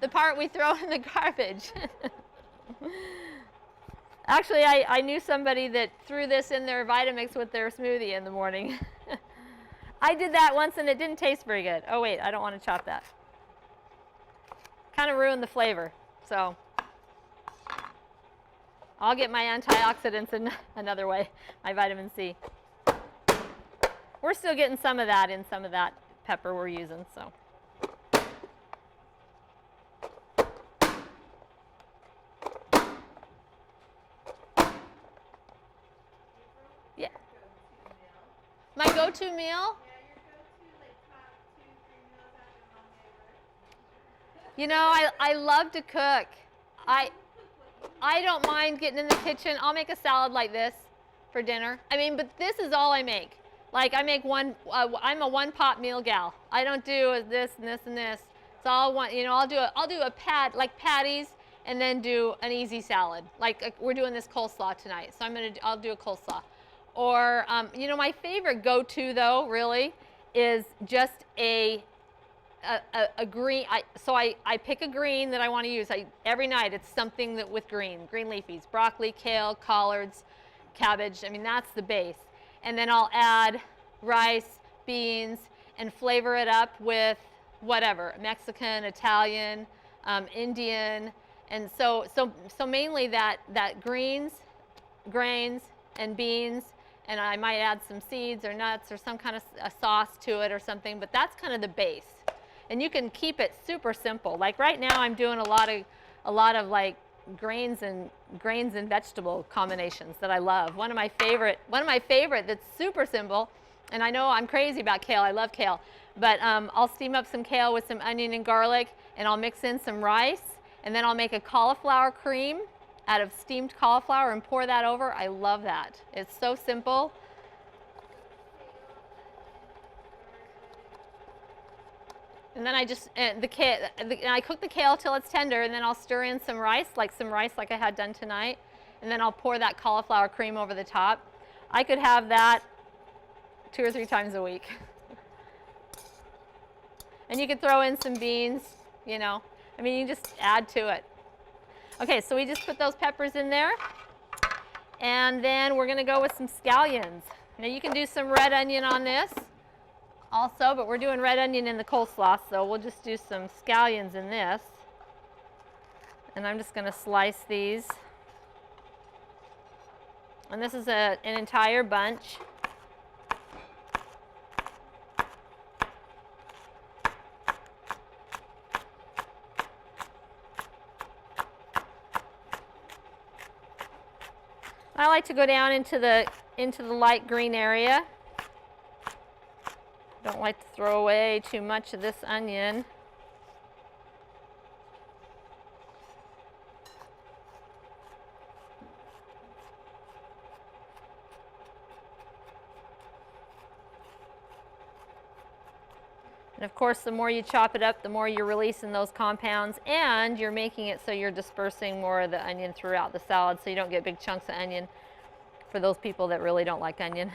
The part we throw in the garbage. Actually, I knew somebody that threw this in their Vitamix with their smoothie in the morning. I did that once and it didn't taste very good. Oh wait, I don't want to chop that. Kind of ruined the flavor. So I'll get my antioxidants in another way, my vitamin C. We're still getting some of that in some of that pepper we're using, so. Yeah. My go-to meal? Yeah, your go-to, like, top 2, 3 meals after Mom ever. I love to cook. I don't mind getting in the kitchen. I'll make a salad like this for dinner. But this is all I make. Like I make I'm a one-pot meal gal. I don't do this and this and this. It's all one. I'll do a like patties, and then do an easy salad. Like we're doing this coleslaw tonight, so I'll do a coleslaw. Or my favorite go-to though, really, is just a green. I pick a green that I want to use. Every night it's something with green leafies, broccoli, kale, collards, cabbage. That's the base. And then I'll add rice, beans, and flavor it up with whatever, Mexican, Italian, Indian. And so mainly that greens, grains, and beans, and I might add some seeds or nuts or some kind of a sauce to it or something, but that's kind of the base. And you can keep it super simple. Like right now I'm doing a lot of like grains and vegetable combinations that I love. One of my favorite that's super simple And I know I'm crazy about kale. I love kale. But I'll steam up some kale with some onion and garlic, and I'll mix in some rice, and then I'll make a cauliflower cream out of steamed cauliflower and pour that over. I love that. It's so simple. And then I just, I cook the kale till it's tender, and then I'll stir in some rice like I had done tonight. And then I'll pour that cauliflower cream over the top. I could have that 2 or 3 times a week. And you could throw in some beans, you know. I mean, you just add to it. Okay, so we just put those peppers in there. And then we're going to go with some scallions. Now you can do some red onion on this also, but we're doing red onion in the coleslaw, so we'll just do some scallions in this. And I'm just going to slice these. And this is an entire bunch. I like to go down into the light green area. Don't like to throw away too much of this onion. And of course, the more you chop it up, the more you're releasing those compounds, and you're making it so you're dispersing more of the onion throughout the salad so you don't get big chunks of onion for those people that really don't like onion.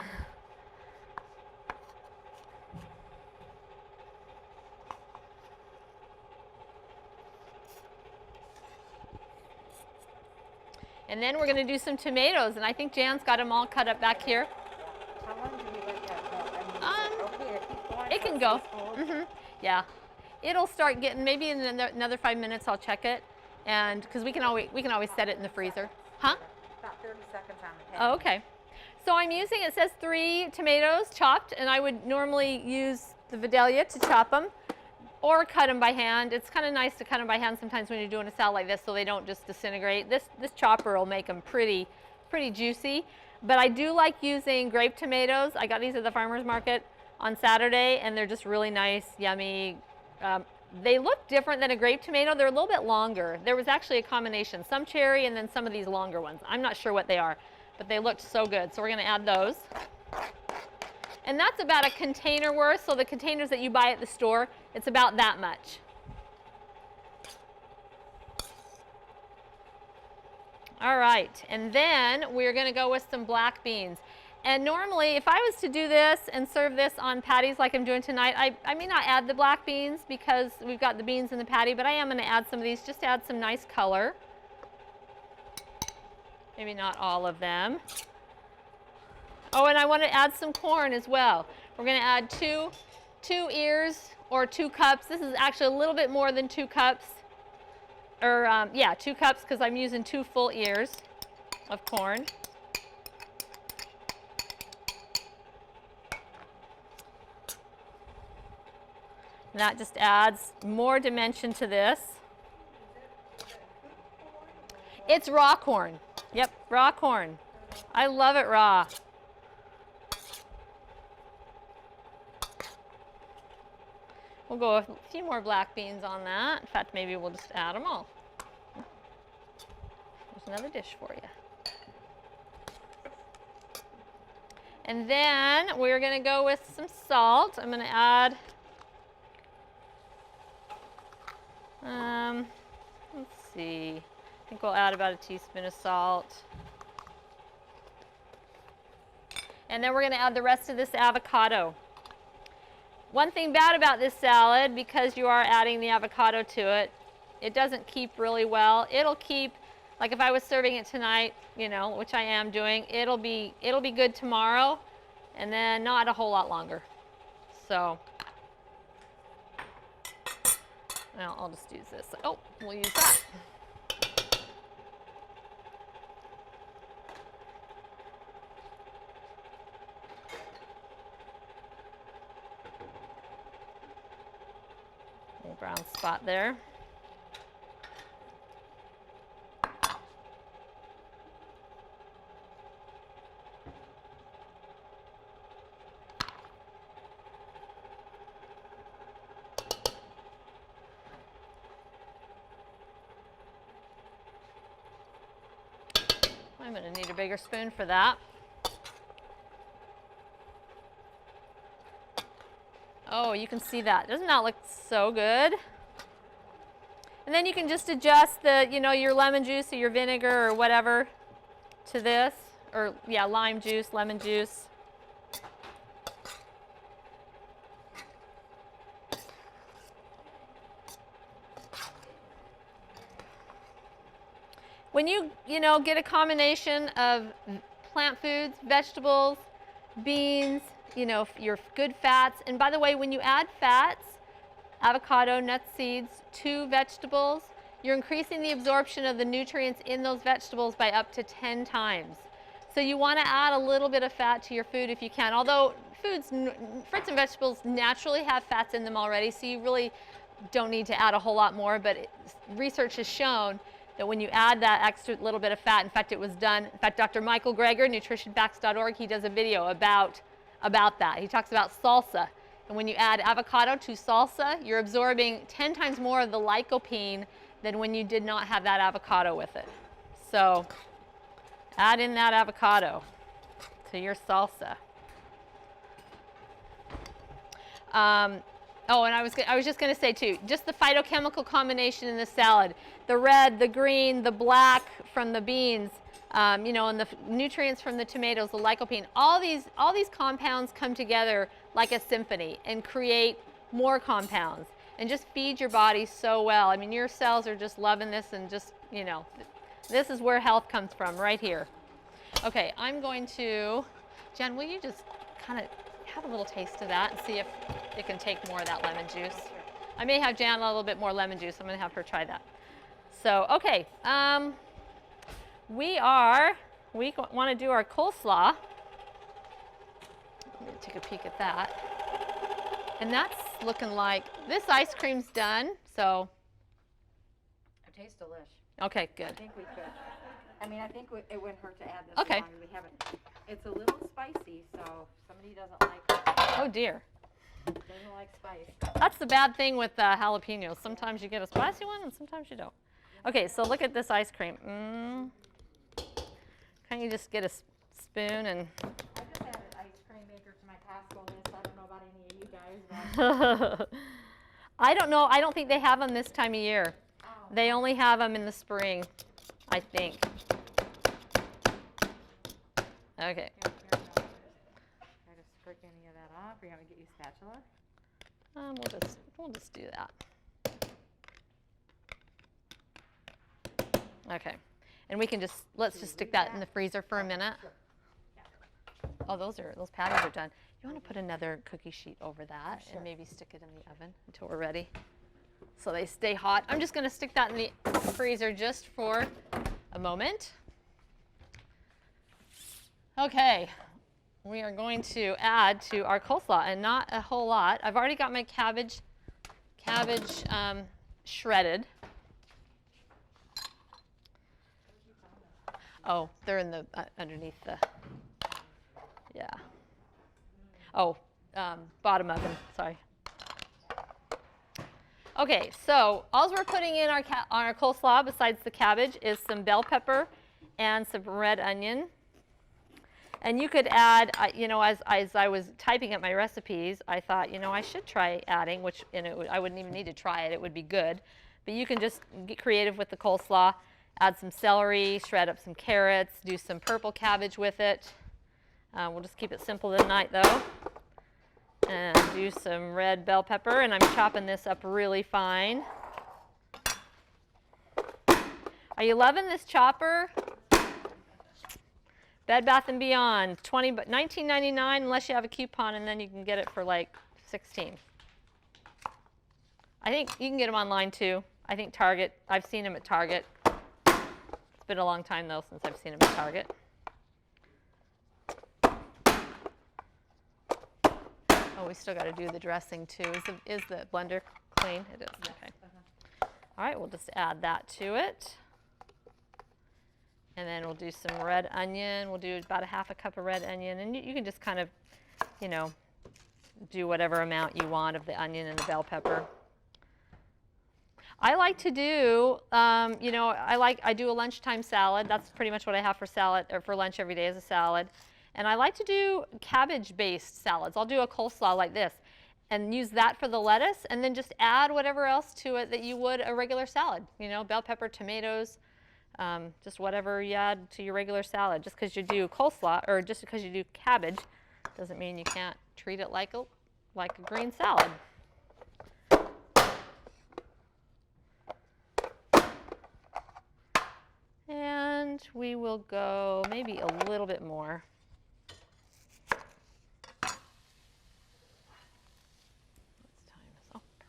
And then we're going to do some tomatoes, and I think Jan's got them all cut up back here. How long do you let that go? I mean, is it okay to keep going? It can go. Yeah, it'll start getting, maybe in another 5 minutes I'll check it, and because we can always set it in the freezer. Huh? About 30 seconds on the pan. Oh, okay. So I'm using, it says 3 tomatoes chopped, and I would normally use the Vidalia to chop them or cut them by hand. It's kind of nice to cut them by hand sometimes when you're doing a salad like this so they don't just disintegrate. This chopper will make them pretty juicy. But I do like using grape tomatoes. I got these at the farmer's market on Saturday, and they're just really nice, yummy. They look different than a grape tomato. They're a little bit longer. There was actually a combination, some cherry and then some of these longer ones. I'm not sure what they are, but they looked so good. So we're going to add those. And that's about a container worth. So the containers that you buy at the store, it's about that much. All right, and then we're going to go with some black beans. And normally, if I was to do this and serve this on patties like I'm doing tonight, I may not add the black beans because we've got the beans in the patty, but I am going to add some of these just to add some nice color. Maybe not all of them. Oh, and I want to add some corn as well. We're going to add two ears or 2 cups. This is actually a little bit more than 2 cups. Or, yeah, 2 cups because I'm using 2 full ears of corn. And that just adds more dimension to this. It's raw corn. Yep, raw corn. I love it raw. We'll go with a few more black beans on that. In fact, maybe we'll just add them all. There's another dish for you. And then we're going to go with some salt. I'm going to add, let's see, I think we'll add about a teaspoon of salt. And then we're going to add the rest of this avocado. One thing bad about this salad, because you are adding the avocado to it, it doesn't keep really well. It'll keep, like if I was serving it tonight, you know, which I am doing, it'll be good tomorrow, and then not a whole lot longer. So, well, I'll just use this. Oh, we'll use that. Little brown spot there. I'm going to need a bigger spoon for that. Oh, you can see that. Doesn't that look so good? And then you can just adjust the, your lemon juice or your vinegar or whatever to this. Or, yeah, lime juice, lemon juice. When you get a combination of plant foods, vegetables, beans, your good fats. And by the way, when you add fats, avocado, nuts, seeds, to vegetables, you're increasing the absorption of the nutrients in those vegetables by up to 10 times. So you want to add a little bit of fat to your food if you can. Although fruits and vegetables naturally have fats in them already, so you really don't need to add a whole lot more. But research has shown that when you add that extra little bit of fat, in fact, it was done. In fact, Dr. Michael Greger, nutritionfacts.org, he does a video about that. He talks about salsa. And when you add avocado to salsa, you're absorbing 10 times more of the lycopene than when you did not have that avocado with it. So add in that avocado to your salsa. Oh, and I was just going to say too, just the phytochemical combination in the salad, the red, the green, the black from the beans, and the nutrients from the tomatoes, the lycopene, all these compounds come together like a symphony and create more compounds and just feed your body so well. I mean, your cells are just loving this, and just, this is where health comes from, right here. Okay, I'm going to, Jen, will you just kind of have a little taste of that and see if it can take more of that lemon juice? I may have Jan a little bit more lemon juice. I'm going to have her try that. So, okay, we want to do our coleslaw. Let me take a peek at that. And that's looking like, this ice cream's done, so. It tastes delish. Okay, good. I think we could. I mean, I think it wouldn't hurt to add this Okay. along. We haven't. It's a little spicy, so if somebody doesn't like it, Oh dear. doesn't like spice. That's the bad thing with jalapenos. Sometimes you get a spicy one and sometimes you don't. Okay, so look at this ice cream. Can't you just get a spoon and... I just added ice cream maker to my Costco list. I don't know about any of you guys, but I don't know. I don't think they have them this time of year. oh, They only have them in the spring, I think. Okay. here, try to scrape any of that off. Or you want me to get you a spatula? We'll just do that. Okay. And we can let's just stick that in the freezer for a minute. Oh, those patties are done. You want to put another cookie sheet over that and maybe stick it in the oven until we're ready, so they stay hot. I'm just going to stick that in the freezer just for a moment. Okay, we are going to add to our coleslaw, and not a whole lot. I've already got my cabbage shredded. Oh, they're in the underneath the, yeah. Oh, bottom oven, sorry. Okay, so all we're putting in on our coleslaw besides the cabbage is some bell pepper and some red onion. And you could add, as I was typing up my recipes, I thought, I should try adding, which I wouldn't even need to try it, it would be good. But you can just get creative with the coleslaw, add some celery, shred up some carrots, do some purple cabbage with it. We'll just keep it simple tonight though. And do some red bell pepper, and I'm chopping this up really fine. Are you loving this chopper? Bed Bath & Beyond, $19.99 unless you have a coupon, and then you can get it for like $16. I think you can get them online too. I think Target, I've seen them at Target. It's been a long time though since I've seen them at Target. Oh, we still got to do the dressing too. Is the blender clean? It is, okay. All right, we'll just add that to it. And then we'll do some red onion. We'll do about a half a cup of red onion. And you can just kind of, do whatever amount you want of the onion and the bell pepper. I like to do, I do a lunchtime salad. That's pretty much what I have for salad or for lunch every day is a salad. And I like to do cabbage-based salads. I'll do a coleslaw like this and use that for the lettuce and then just add whatever else to it that you would a regular salad. Bell pepper, tomatoes, just whatever you add to your regular salad. Just because you do coleslaw or just because you do cabbage doesn't mean you can't treat it like a green salad. And we will go maybe a little bit more.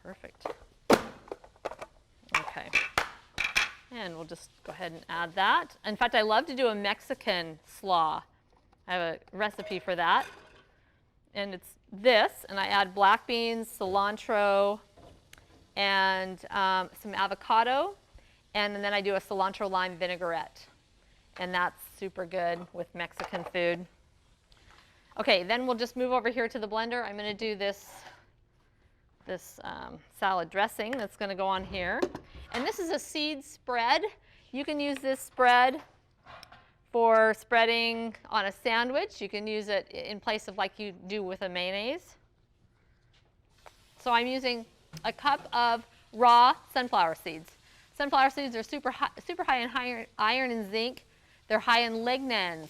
Perfect. Okay. And we'll just go ahead and add that. In fact, I love to do a Mexican slaw. I have a recipe for that. And it's this, and I add black beans, cilantro, and some avocado. And then I do a cilantro lime vinaigrette. And that's super good with Mexican food. Okay, then we'll just move over here to the blender. I'm going to do this salad dressing that's going to go on here. And this is a seed spread. You can use this spread for spreading on a sandwich. You can use it in place of like you do with a mayonnaise. So I'm using a cup of raw sunflower seeds. Sunflower seeds are super high in iron and zinc. They're high in lignans.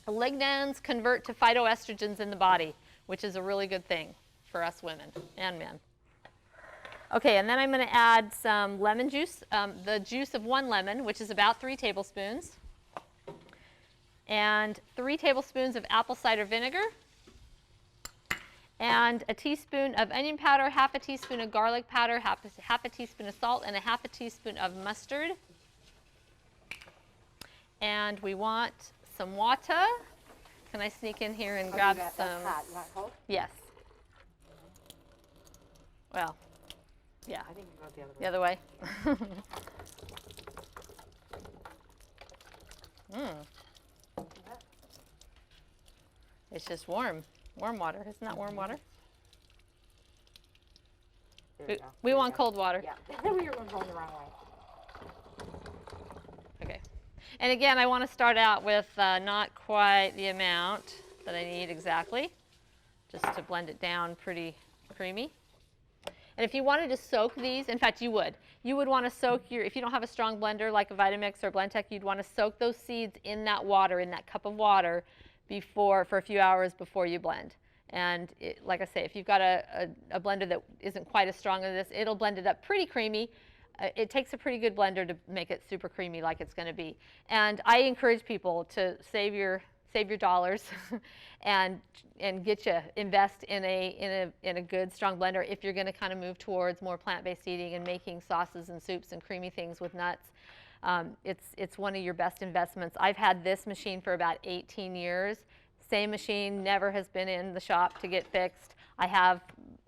Lignans convert to phytoestrogens in the body, which is a really good thing for us women and men. Okay, and then I'm going to add some lemon juice, the juice of 1 lemon, which is about 3 tablespoons, and 3 tablespoons of apple cider vinegar, and a teaspoon of onion powder, half a teaspoon of garlic powder, half a teaspoon of salt, and a half a teaspoon of mustard. And we want some water. Can I sneak in here and grab some? Hot. You want cold? Yes. Well, yeah. I think you go the other way. The other way. It's just warm water. Isn't that warm water? There we go. We There want we go. cold water. Yeah, we were going the wrong way. Okay. And again, I want to start out with not quite the amount that I need exactly, just to blend it down pretty creamy. And if you wanted to soak these, in fact, you would want to soak if you don't have a strong blender like a Vitamix or Blendtec, you'd want to soak those seeds in that water, in that cup of water, for a few hours before you blend. And like I say, if you've got a blender that isn't quite as strong as this, it'll blend it up pretty creamy. It takes a pretty good blender to make it super creamy like it's going to be. And I encourage people to save your dollars and invest in a good strong blender if you're going to kind of move towards more plant-based eating and making sauces and soups and creamy things with nuts. It's one of your best investments. I've had this machine for about 18 years. Same machine, never has been in the shop to get fixed. I have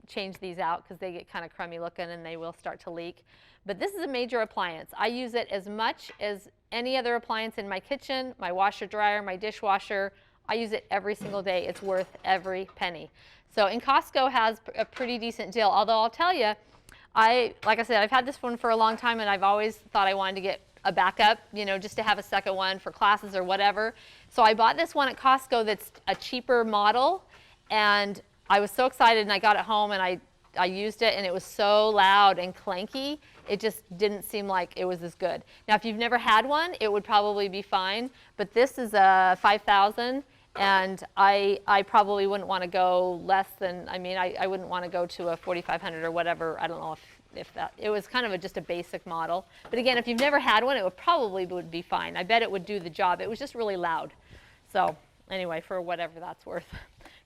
changed these out because they get kind of crummy looking and they will start to leak. But this is a major appliance. I use it as much as any other appliance in my kitchen, my washer dryer, my dishwasher. I use it every single day. It's worth every penny. So, and Costco has a pretty decent deal. Although I'll tell you, like I said, I've had this one for a long time and I've always thought I wanted to get a backup, just to have a second one for classes or whatever. So I bought this one at Costco that's a cheaper model, and I was so excited, and I got it home and I used it, and it was so loud and clanky, it just didn't seem like it was as good. Now, if you've never had one, it would probably be fine, but this is a 5,000, and I probably wouldn't want to go less than, I wouldn't want to go to a 4,500 or whatever. I don't know if that, it was kind of just a basic model. But again, if you've never had one, it would be fine. I bet it would do the job. It was just really loud. So anyway, for whatever that's worth.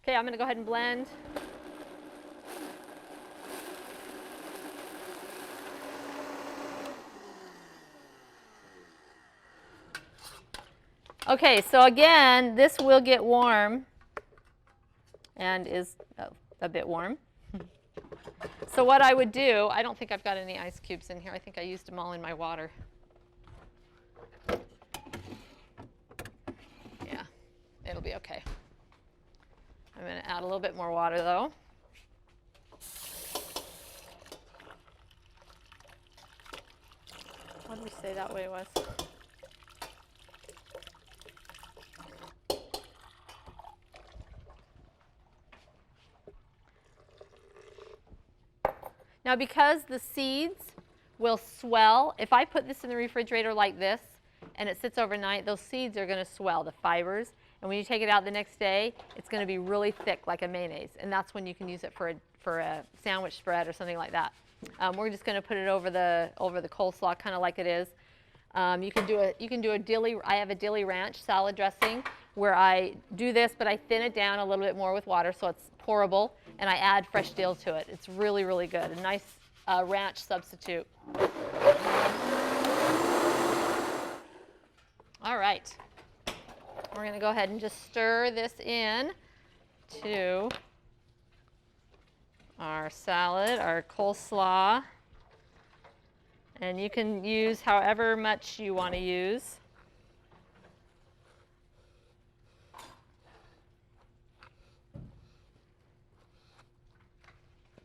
Okay, I'm going to go ahead and blend. Okay, so again, this will get warm and is a bit warm. So what I would do, I don't think I've got any ice cubes in here. I think I used them all in my water. Yeah, it'll be okay. I'm going to add a little bit more water though. What did we say that way was? Now, because the seeds will swell, if I put this in the refrigerator like this and it sits overnight, those seeds are going to swell, the fibers. And when you take it out the next day, it's going to be really thick like a mayonnaise. And that's when you can use it for a sandwich spread or something like that. We're just going to put it over the coleslaw, kind of like it is. You can do a dilly. I have a dilly ranch salad dressing where I do this, but I thin it down a little bit more with water so it's pourable, and I add fresh dill to it. It's really, really good. A nice ranch substitute. All right. We're going to go ahead and just stir this in to our salad, our coleslaw. And you can use however much you want to use.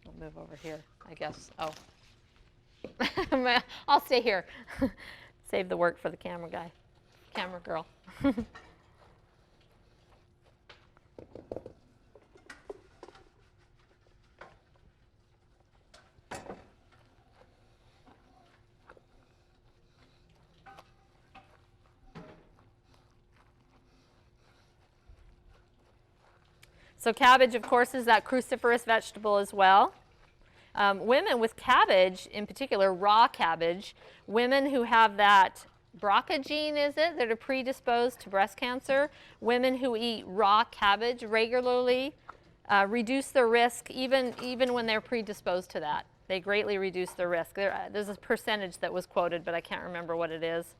I'll move over here, I guess. Oh. I'll stay here. Save the work for the camera guy, camera girl. So cabbage, of course, is that cruciferous vegetable as well. Women with cabbage, in particular raw cabbage, women who have that BRCA gene, is it, that are predisposed to breast cancer, women who eat raw cabbage regularly reduce their risk even when they're predisposed to that. They greatly reduce their risk. There's a percentage that was quoted, but I can't remember what it is.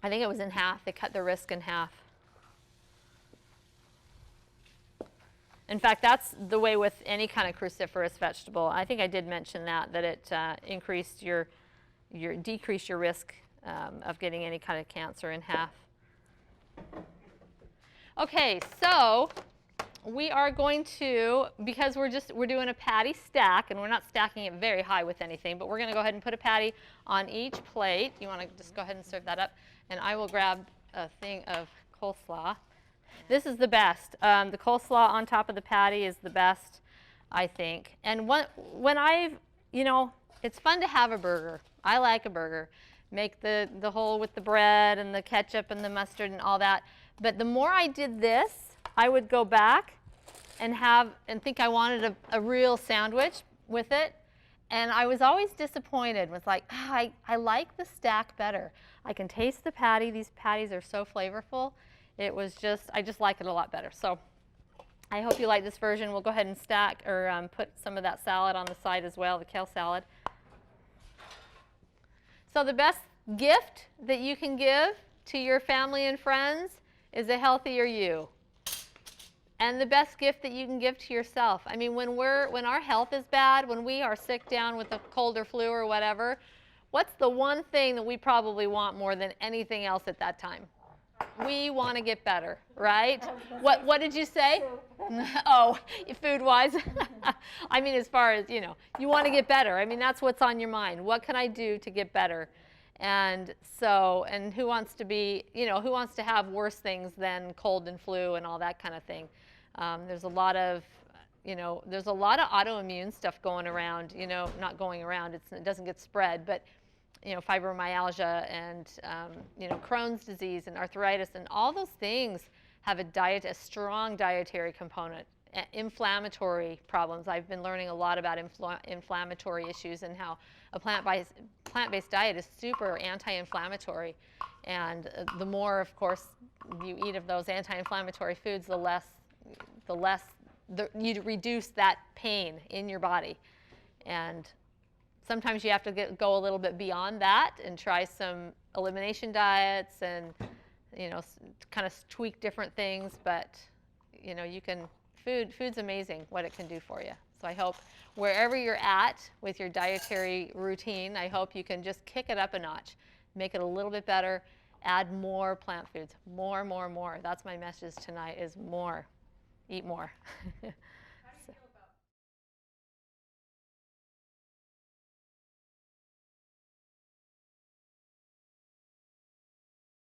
I think it was in half. They cut the risk in half. In fact, that's the way with any kind of cruciferous vegetable. I think I did mention that it decreased your risk of getting any kind of cancer in half. Okay, so we are going to, because we're doing a patty stack, and we're not stacking it very high with anything, but we're going to go ahead and put a patty on each plate. You want to just go ahead and serve that up, and I will grab a thing of coleslaw. This is the best. The coleslaw on top of the patty is the best, I think. And when it's fun to have a burger. I like a burger. Make the whole with the bread and the ketchup and the mustard and all that. But the more I did this, I would go back and think I wanted a real sandwich with it. And I was always disappointed. Was like, I like the stack better. I can taste the patty. These patties are so flavorful. I just like it a lot better. So I hope you like this version. We'll go ahead and stack or put some of that salad on the side as well, the kale salad. So the best gift that you can give to your family and friends is a healthier you. And the best gift that you can give to yourself. I mean, when our health is bad, when we are sick down with a cold or flu or whatever, what's the one thing that we probably want more than anything else at that time? We want to get better, right? What did you say? Oh, food-wise? I mean, as far as, you want to get better. I mean, that's what's on your mind. What can I do to get better? And who wants to have worse things than cold and flu and all that kind of thing? There's a lot of autoimmune stuff going around, not going around, it doesn't get spread, but fibromyalgia and Crohn's disease and arthritis, and all those things have a strong dietary component. Inflammatory problems. I've been learning a lot about inflammatory issues and how a plant-based diet is super anti-inflammatory. And the more, of course, you eat of those anti-inflammatory foods, the less you reduce that pain in your body. And sometimes you have to go a little bit beyond that and try some elimination diets and, kind of tweak different things. But, food's amazing what it can do for you. So I hope wherever you're at with your dietary routine, I hope you can just kick it up a notch, make it a little bit better, add more plant foods, more. That's my message tonight is more. Eat more.